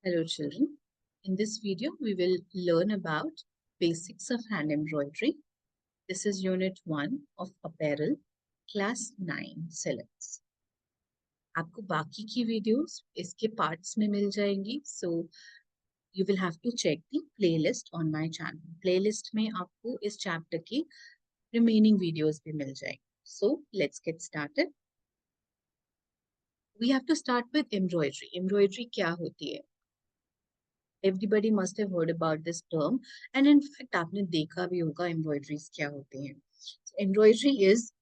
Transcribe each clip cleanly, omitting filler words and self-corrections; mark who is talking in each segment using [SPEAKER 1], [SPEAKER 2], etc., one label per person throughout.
[SPEAKER 1] Hello children. In this video, we will learn about basics of hand embroidery. This is unit 1 of Apparel, class 9 syllabus. आपको बाकी की videos इसके parts में मिल जाएंगी. So you will have to check the playlist on my channel. Playlist में आपको इस chapter की remaining videos भी मिल जाएंगी. So let's get started. We have to start with embroidery. Embroidery क्या होती है? Everybody must have heard about this term, and in fact आपने देखा भी होगा embroideries क्या होती हैं. So, embroidery is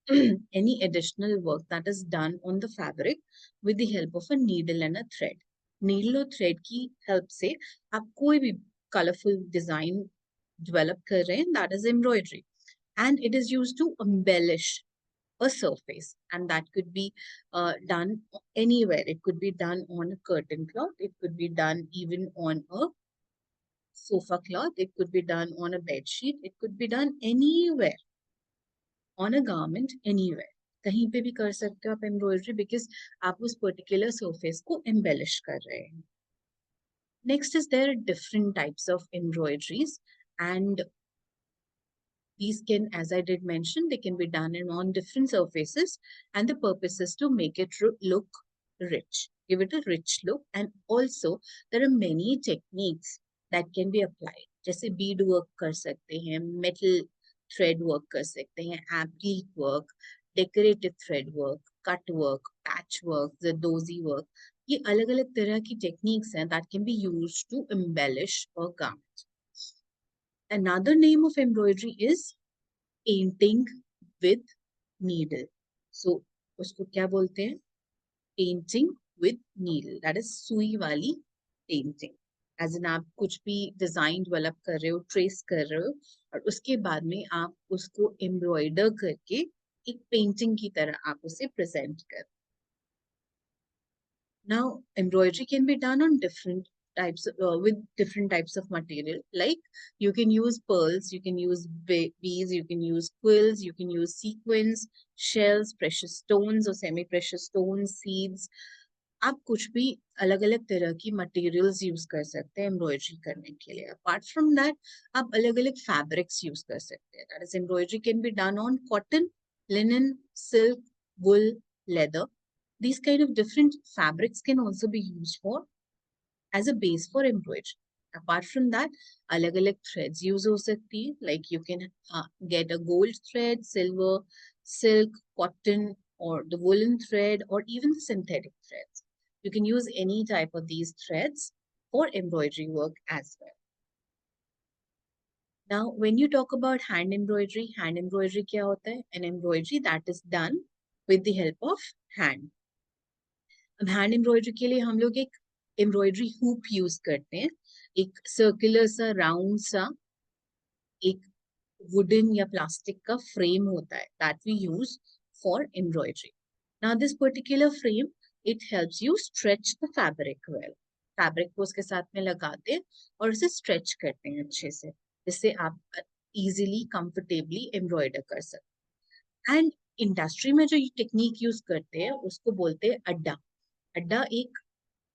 [SPEAKER 1] any additional work that is done on the fabric with the help of a needle and a thread. Needle और thread की help से आप कोई भी colorful design develop कर रहे हैं, that is embroidery, and it is used to embellish a surface, and that could be done anywhere. It could be done on a curtain cloth, it could be done even on a sofa cloth, it could be done on a bed sheet, it could be done anywhere, on a garment, anywhere. कहीं पे भी कर सकते हो आप embroidery because आप उस particular surface को embellish कर रहे हैं. Next is there are different types of embroideries, and these can, as I did mention, they can be done on different surfaces, and the purpose is to make it look rich, give it a rich look. And also there are many techniques that can be applied. जैसे bead work कर सकते हैं, metal thread work कर सकते हैं, applique work, decorative thread work, cut work, patch work, zardozi work. ये अलग-अलग तरह की techniques हैं that can be used to embellish a garment. Another name of embroidery is painting with needle. So उसको क्या बोलते हैं? Painting with needle. That is सुई वाली painting. As in आप कुछ भी design develop कर रहे हो, trace कर रहे हो, और उसके बाद में आप उसको embroider करके एक painting की तरह आप उसे present कर. Now, embroidery can be done on different types with different types of material. Like you can use pearls, you can use beads, you can use quills, you can use sequins, shells, precious stones or semi-precious stones, seeds. आप कुछ भी अलग-अलग तरह की materials use कर सकते हैं embroidery करने के लिए. Apart from that, आप अलग-अलग fabrics use कर सकते हैं. That is, embroidery can be done on cotton, linen, silk, wool, leather. These kind of different fabrics can also be used for as a base for embroidery. Apart from that, अलग-अलग threads use हो सकती है. Like you can get a gold thread, silver, silk, cotton, or the woolen thread, or even the synthetic threads. You can use any type of these threads for embroidery work as well. Now, when you talk about hand embroidery क्या होता है? An embroidery that is done with the help of hand. अब hand embroidery के लिए हम लोग एक embroidery hoop use करते हैं, एक सर्कुलर सा राउंड सा एक वुडन या प्लास्टिक का फ्रेम होता है that we use for embroidery. Now this particular frame it helps you stretch the fabric well. Fabric को उसके साथ में लगाते हैं और उसे स्ट्रेच करते हैं अच्छे से, जिससे आप इजीली कंफर्टेबली एम्ब्रॉयडर कर सकते. एंड इंडस्ट्री में जो टेक्निक यूज करते हैं उसको बोलते हैं अड्डा. अड्डा एक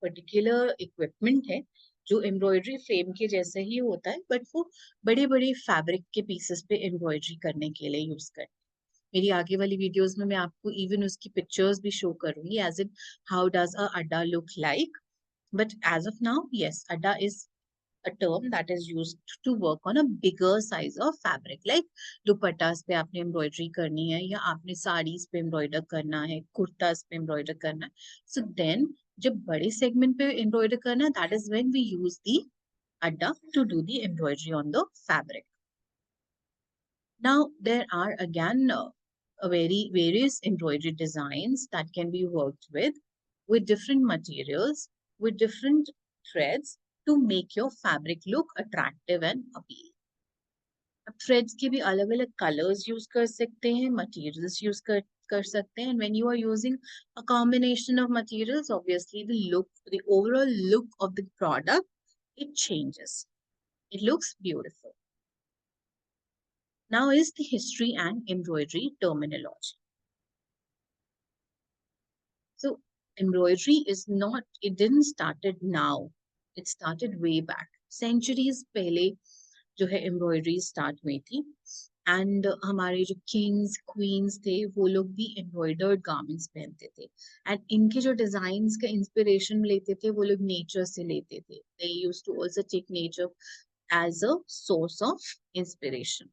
[SPEAKER 1] पर्टिकुलर इक्विपमेंट है जो एम्ब्रॉयडरी फ्रेम के जैसे ही होता है, बट वो बड़े बड़े फैब्रिक के पीसेस पे एम्ब्रॉयडरी करने के लिए यूज करते हैं. मेरी आगे वाली वीडियोस में मैं आपको इवन उसकी पिक्चर्स भी शो करूंगी as in how does a adda look like. But as of now, yes, adda is a term that is used to work on a bigger size of fabric. Like दुपट्टास पे आपने embroidery करनी है, या आपने साड़ीज पे एम्ब्रॉयडर करना है, कुर्तास पे एम्ब्रॉयडर करना है. So then जब बड़े सेगमेंट पे एम्ब्रॉयडर करना है, that is when we use the adda to do the embroidery on the fabric. Now there are again various embroidery designs that can be worked with different materials, with different threads, to make your fabric look attractive and appealing. अब threads के भी अलग अलग colors use कर सकते हैं, materials use कर सकते हैं. And when you are using a combination of materials, obviously the overall look of the product, it changes. It looks beautiful. Now is the history and embroidery terminology. So embroidery is not, it didn't started now It started way back. Centuries पहले जो है embroidery start हुई थी. And हमारे जो Kings queen's थे वो लोग भी एम्ब्रॉयडर्ड गारमेंट्स पहनते थे. एंड इनके जो डिजाइन्स का इंस्पिरेशन लेते थे वो लोग नेचर से लेते थे. They used to also take nature as a source of inspiration.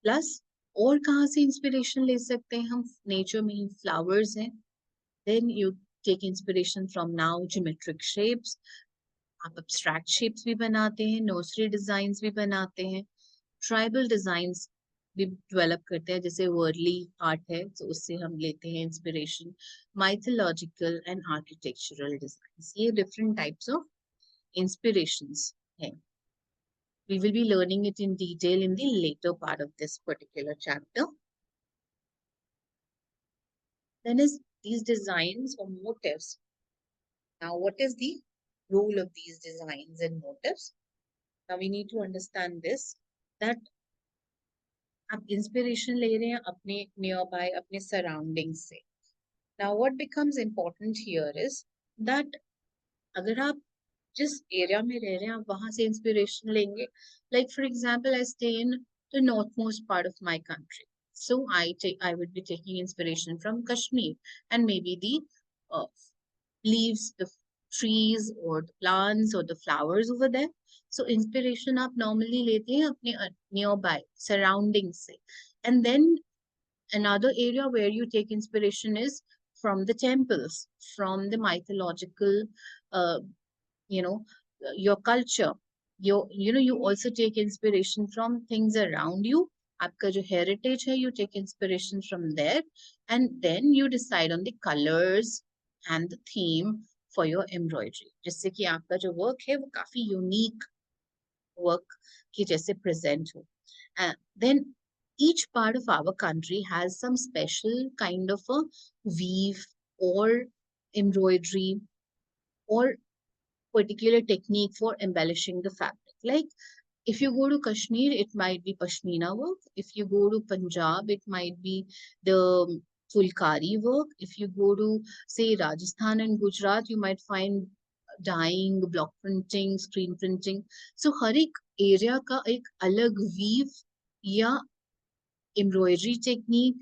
[SPEAKER 1] Plus और कहाँ से इंस्पिरेशन ले सकते हैं हम? नेचर में ही फ्लावर्स हैं. Then you take inspiration from now geometric shapes. आप abstract शेप्स भी बनाते हैं, नर्सरी डिजाइन भी बनाते हैं, ट्राइबल डिजाइन्स भी डेवलप करते हैं, जैसे वर्ली आर्ट है तो उससे हम लेते हैं inspiration. Mythological and architectural designs, ये डिफरेंट टाइप्स ऑफ इंस्पिरेशंस हैं. We will be learning it in detail in the later part of this particular chapter. Then is these designs or motifs. Now, what is the role of these designs and motifs? Now, we need to understand this, that आप inspiration ले रहे हैं अपने near by, अपने surrounding से. Now what becomes important here is that अगर आप जिस एरिया में रह रहे हैं आप वहां से इंस्पिरेशन लेंगे. Like for example I stay in the north most part of my country, so I would be taking inspiration from Kashmir, and maybe the leaves, the trees or the plants or the flowers over there. So inspiration आप normally लेते हैं अपने nearby surroundings से. And then another area where you take inspiration is from the temples, from the mythological, uh, you know, your culture. You also take inspiration from things around you. आपका जो heritage है, you take inspiration from there, and then you decide on the colors and the theme for your embroidery, जिससे कि आपका जो work है वो काफी unique work की जैसे present हो. Then each part of our country has some special kind of a weave or embroidery or particular technique for embellishing the fabric. Like if you go to Kashmir, it might be Pashmina work. If you go to Punjab, it might be the Fulkari work. If you go to, say, Rajasthan and Gujarat, you might find dyeing, block printing, screen printing. So हर एक area का एक अलग weave या embroidery technique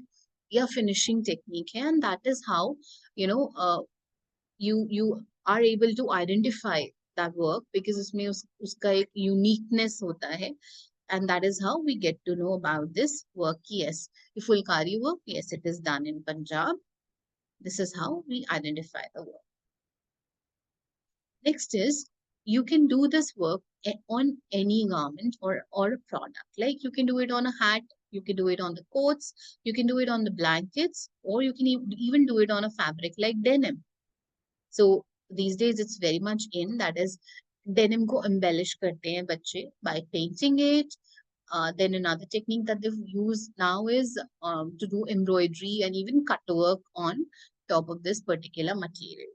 [SPEAKER 1] या finishing technique है, and that is how you are able to identify that work, because उसमें उसका एक uniqueness होता है, and that is how we get to know about this work. Yes, the Fulkari work, yes, it is done in Punjab. This is how we identify the work. Next is, you can do this work on any garment or a product. Like you can do it on a hat, you can do it on the coats, you can do it on the blankets, or you can even do it on a fabric like denim. So these days it's very much in, that is denim को embellish करते हैं बच्चे by painting it. Then another technique that they've used now is to do embroidery and even cut work on top of this particular material.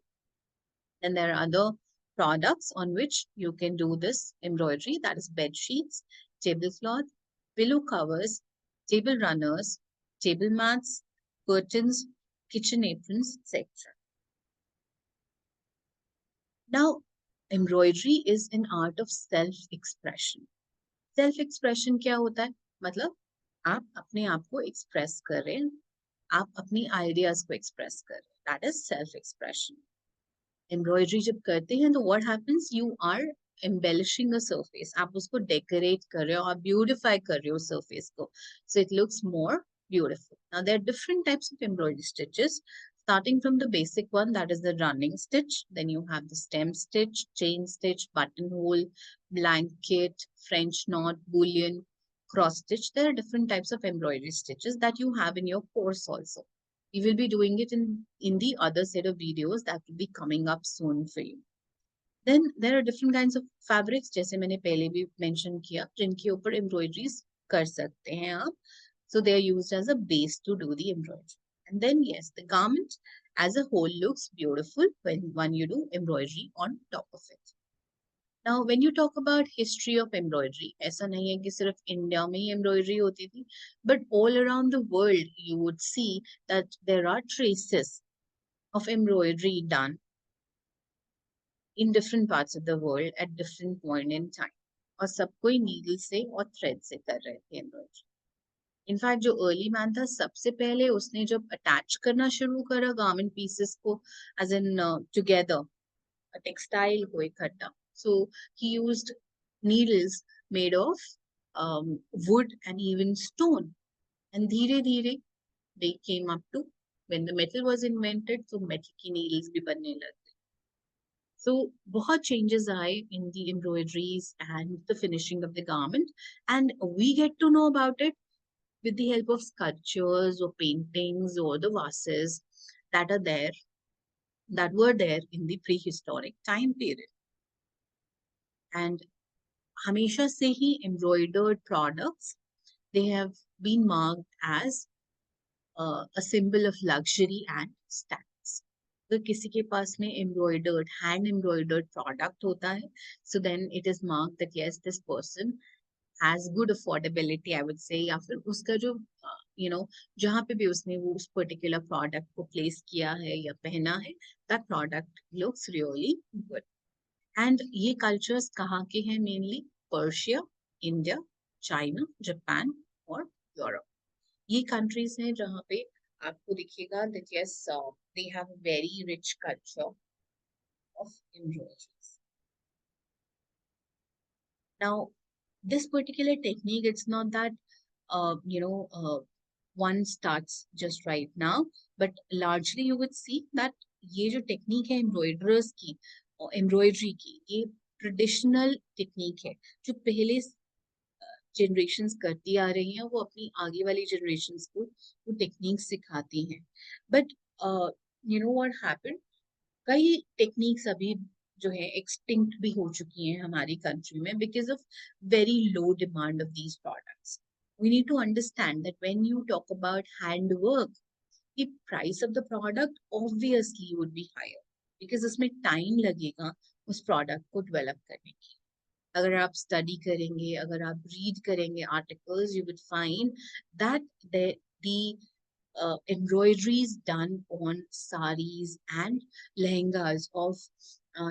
[SPEAKER 1] Then there are other products on which you can do this embroidery, that is bed sheets, tablecloth, pillow covers, table runners, table mats, curtains, kitchen aprons, etc. Now, embroidery is an art of self-expression. Self-expression क्या होता है? मतलब आप अपने आप को express कर रहे हैं, आप अपनी ideas को express कर रहे हैं. That is self-expression. Embroidery जब करते हैं तो what happens? You are embellishing a surface. आप उसको decorate कर रहे हो, आप beautify कर रहे हो surface को. So it looks more beautiful. Now there are different types of embroidery stitches. Starting from the basic one, that is the running stitch. Then you have the stem stitch, chain stitch, buttonhole, blanket, French knot, bullion, cross stitch. There are different types of embroidery stitches that you have in your course also. We will be doing it in the other set of videos that will be coming up soon for you. Then there are different kinds of fabrics, जैसे मैंने पहले भी mention किया, जिनके ऊपर embroideries कर सकते हैं आप. So they are used as a base to do the embroidery. And then yes, the garment as a whole looks beautiful when you do embroidery on top of it. Now, when you talk about history of embroidery, ऐसा नहीं है कि सिर्फ India में ही embroidery होती थी, but all around the world you would see that there are traces of embroidery done in different parts of the world at different point in time. और सब कोई नीडल से और थ्रेड से कर रहे थे एम्ब्रॉयडरी. इनफैक्ट जो अर्ली मैन था सबसे पहले उसने जब अटैच करना शुरू करा गारमेंट पीसेस को एज इन टुगेदर टेक्सटाइल को इकट्ठा, so he used needles made of wood and even stone. And धीरे धीरे they came up to when the metal was invented, so metal की needles भी बनने लगे. So बहुत changes आए in the embroideries and the finishing of the garment, and we get to know about it with the help of sculptures or paintings or the vases that are there, that were there in the prehistoric time period. And हमेशा से ही embroidered products, they have been marked as a symbol of luxury and status. अगर किसी के पास में embroidered, hand embroidered product होता है, so then it is marked that yes, this person has good affordability, I would say, या फिर उसका जो you know जहाँ पे भी उसने वो उस particular product को place किया है या पहना है, that product looks really good. And ये cultures कहाँ के हैं mainly? Persia, India, China, Japan और Europe. ये countries हैं जहाँ पे आपको दिखेगा that yes, they have a very rich culture of embroideries. Now, this particular technique, it's not that one starts just right now, but largely you would see that ये जो technique है embroiderers की और embroidery की, ये traditional technique है जो पहले generations करती आ रही हैं, वो अपनी आगे वाली generations को वो technique सिखाती हैं. But you know what happened? कई techniques अभी जो है extinct भी हो चुकी हैं हमारी country में because of very low demand of these products. We need to understand that when you talk about handwork, the price of the product obviously would be higher because उसमें time लगेगा उस product को develop करने की. अगर आप study करेंगे, अगर आप read करेंगे articles, you would find that the embroideries done on saris and lehengas of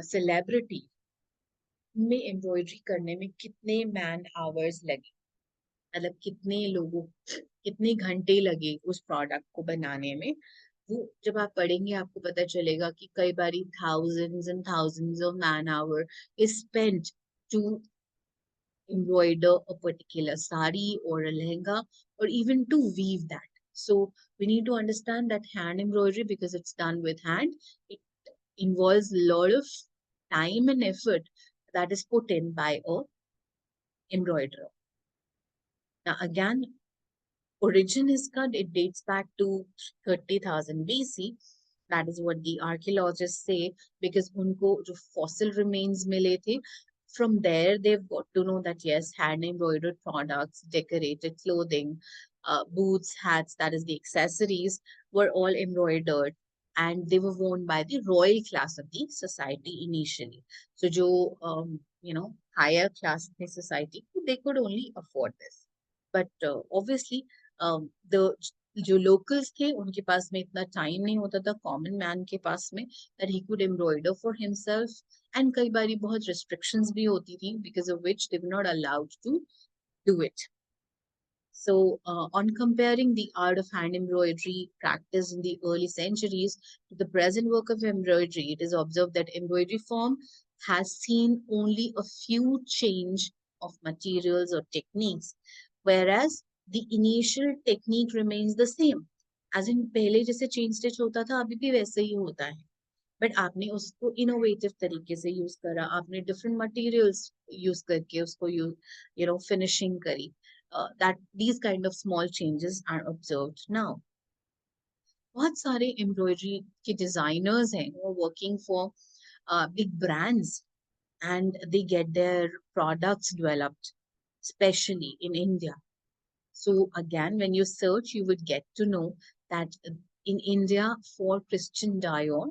[SPEAKER 1] celebrity में embroidery करने में कितने man hours लगे, मतलब कितने घंटे लगे उस प्रोडक्ट को बनाने में, वो जब आप पढ़ेंगे आपको पता चलेगा कि कई बारी thousands and thousands of man hour is spent to embroider a particular sari or a lehenga or even to weave that. So we need to understand that hand embroidery, because it's done with hand, it involves a lot of time and effort that is put in by a embroiderer. Now again, origin is cut, it dates back to 30,000 BC. That is what the archaeologists say, because unko jo fossil remains mile the, from there they've got to know that yes, hand embroidered products, decorated clothing, boots, hats, that is the accessories, were all embroidered, and they were worn by the royal class of the society initially. So jo higher class of the society, they could only afford this. But obviously the जो locals थे उनके पास में इतना time नहीं होता था common man के पास में that he could embroider for himself, and कई बारी बहुत restrictions भी होती थी because of which they were not allowed to do it. So on comparing the art of hand embroidery practiced in the early centuries to the present work of embroidery, it is observed that embroidery form has seen only a few change of materials or techniques, whereas the initial technique remains the same. As in पहले जैसे chain stitch होता था अभी भी वैसे ही होता है, but आपने उसको innovative तरीके से use करा, आपने different materials use करके उसको finishing करी. That these kind of small changes are observed now. बहुत सारे embroidery के designers हैं who are working for big brands, and they get their products developed, especially in India. So again, when you search, you would get to know that in India, for Christian Dior,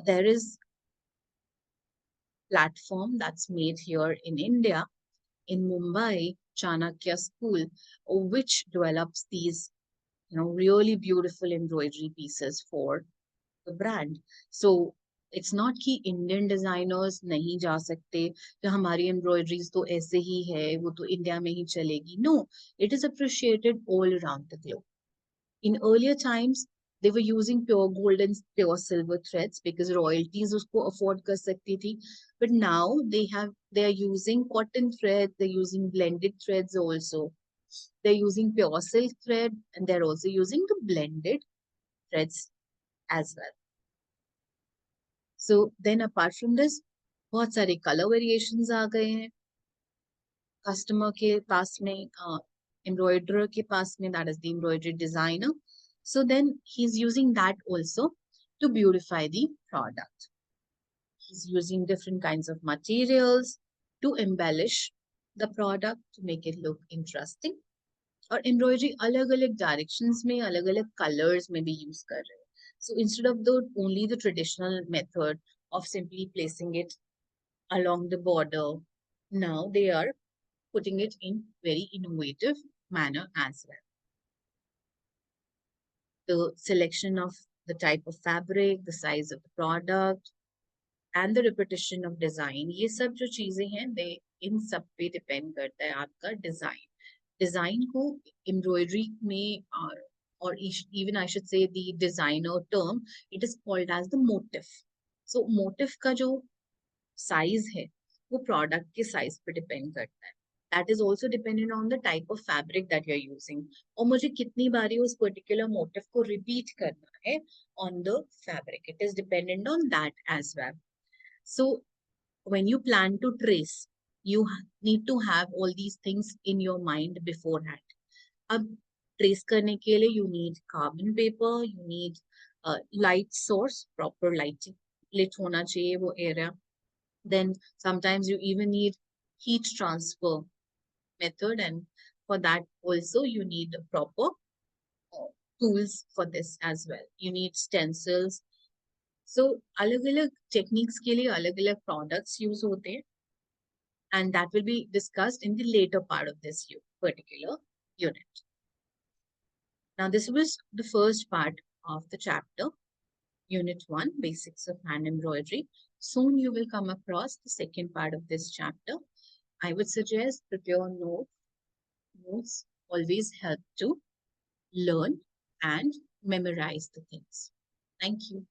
[SPEAKER 1] there is platform that's made here in India, in Mumbai, Chanakya School, which develops these, really beautiful embroidery pieces for the brand. So it's not कि Indian designers नहीं जा सकते, तो हमारी embroideries तो ऐसे ही है, वो तो इंडिया में ही चलेगी. No, it is appreciated all around the globe. In earlier times, they were using pure gold and pure silver threads because royalties उसको afford कर सकती थी. But now they are using cotton thread, they're using blended threads also. They're using pure silk thread and they're also using the blended threads as well. So then apart from this, बहुत सारे color variations आ गए हैं customer के पास में, embroiderer के पास में, that is the embroidery designer. So then he's using that also to beautify the product. He's using different kinds of materials to embellish the product to make it look interesting. और embroidery अलग अलग directions में अलग अलग colors में भी use कर रहे हैं. So instead of the only the traditional method of simply placing it along the border, now they are putting it in very innovative manner as well. The selection of the type of fabric, the size of the product, and the repetition of design, ये सब जो चीजें हैं, they इन सब पे depend करता है आपका डिजाइन. डिजाइन को एम्ब्रॉयडरी में or even I should say the designer term, it is called as the motif. So motif का जो साइज है वो प्रोडक्ट के साइज पे डिपेंड करता है. That is also dependent on the type of fabric that you are using, और मुझे कितनी बारी उस पर्टिकुलर मोटिव को रिपीट करना है on the fabric. It is dependent on that as well. So when you plan to trace, you need to have all these things in your mind beforehand. अब trace करने के लिए you need carbon paper, you need light source, proper lighting lit होना चाहिए वो area. Then sometimes you even need heat transfer method, and for that also you need proper tools for this as well. You need stencils. So अलग अलग techniques के लिए अलग अलग products use होते हैं, and that will be discussed in the later part of this particular unit. Now this was the first part of the chapter, Unit 1, Basics of Hand Embroidery. Soon you will come across the second part of this chapter. I would suggest prepare notes. Notes always help to learn and memorize the things. Thank you.